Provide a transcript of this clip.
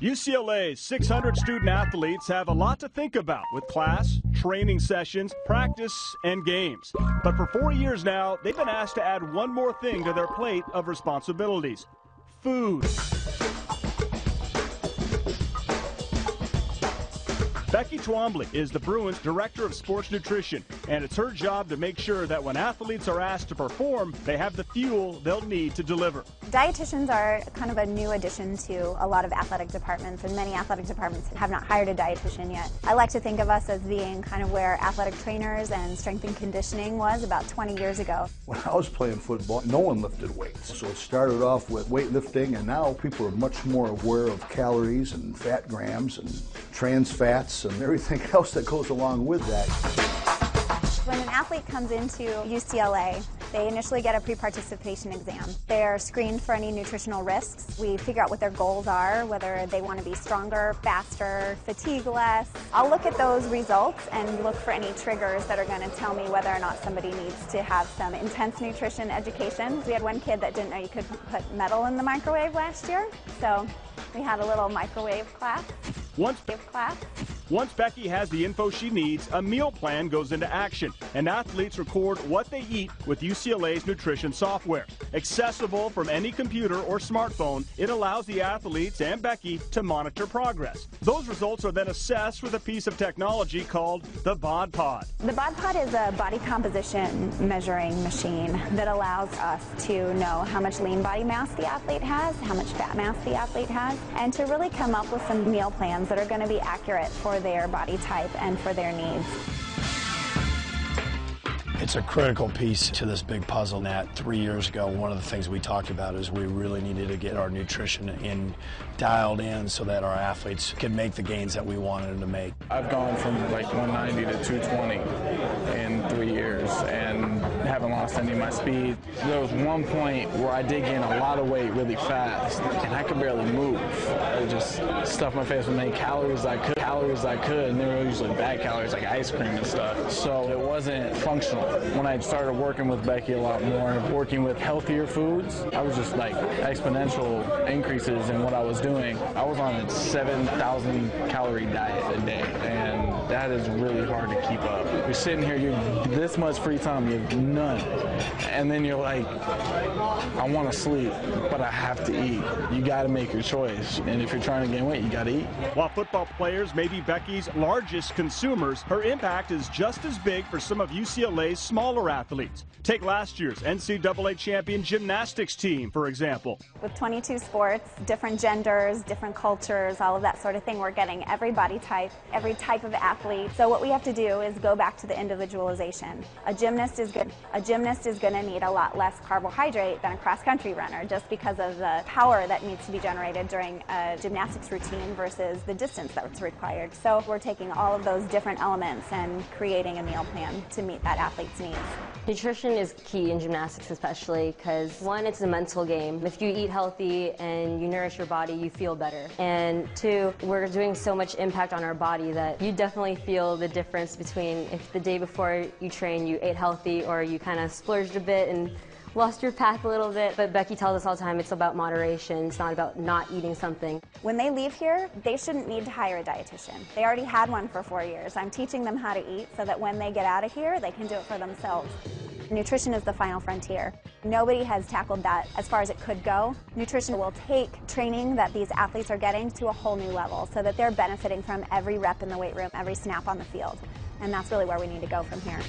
UCLA's 600 student athletes have a lot to think about with class, training sessions, practice, and games. But for 4 years now, they've been asked to add one more thing to their plate of responsibilities: food. Becky Twombly is the Bruins Director of Sports Nutrition, and it's her job to make sure that when athletes are asked to perform, they have the fuel they'll need to deliver. Dietitians are kind of a new addition to a lot of athletic departments, and many athletic departments have not hired a dietitian yet. I like to think of us as being kind of where athletic trainers and strength and conditioning was about 20 years ago. When I was playing football, no one lifted weights. So it started off with weightlifting, and now people are much more aware of calories and fat grams and trans fats and everything else that goes along with that. When an athlete comes into UCLA, they initially get a pre-participation exam. They're screened for any nutritional risks. We figure out what their goals are, whether they want to be stronger, faster, fatigue less. I'll look at those results and look for any triggers that are going to tell me whether or not somebody needs to have some intense nutrition education. We had one kid that didn't know you could put metal in the microwave last year, so we had a little microwave class. Once Becky has the info she needs, a meal plan goes into action, and athletes record what they eat with UCLA's nutrition software. Accessible from any computer or smartphone, it allows the athletes and Becky to monitor progress. Those results are then assessed with a piece of technology called the BOD Pod. The BOD Pod is a body composition measuring machine that allows us to know how much lean body mass the athlete has, how much fat mass the athlete has, and to really come up with some meal plans that are going to be accurate for their body type and for their needs. It's a critical piece to this big puzzle. That 3 years ago, one of the things we talked about is we really needed to get our nutrition dialed in so that our athletes could make the gains that we wanted them to make. I've gone from like 190 to 220 in 3 years and haven't lost any of my speed. There was one point where I did gain a lot of weight really fast and I could barely move. I just stuffed my face with as many calories as I could, and they were usually bad calories like ice cream and stuff. So it wasn't functional. When I started working with Becky a lot more, working with healthier foods, I was just like exponential increases in what I was doing. I was on a 7,000 calorie diet a day, and that is really hard to keep up. You're sitting here, you have this much free time, you have none, and then you're like, I want to sleep, but I have to eat. You got to make your choice, and if you're trying to gain weight, you got to eat. While football players may be Becky's largest consumers, her impact is just as big for some of UCLA's smaller athletes. Take last year's NCAA champion gymnastics team, for example. With 22 sports, different genders, different cultures, all of that sort of thing, we're getting every body type, every type of athlete. So what we have to do is go back to the individualization. A gymnast is going to need a lot less carbohydrate than a cross-country runner, just because of the power that needs to be generated during a gymnastics routine versus the distance that's required. So we're taking all of those different elements and creating a meal plan to meet that athlete's needs. Nutrition is key in gymnastics, especially because, one, it's a mental game. If you eat healthy and you nourish your body, you feel better. And two, we're doing so much impact on our body that you definitely feel the difference between if the day before you train you ate healthy or you kind of splurged a bit and lost your path a little bit. But Becky tells us all the time it's about moderation. It's not about not eating something. When they leave here, they shouldn't need to hire a dietitian. They already had one for 4 years. I'm teaching them how to eat so that when they get out of here, they can do it for themselves. Nutrition is the final frontier. Nobody has tackled that as far as it could go. Nutrition will take training that these athletes are getting to a whole new level so that they're benefiting from every rep in the weight room, every snap on the field. And that's really where we need to go from here.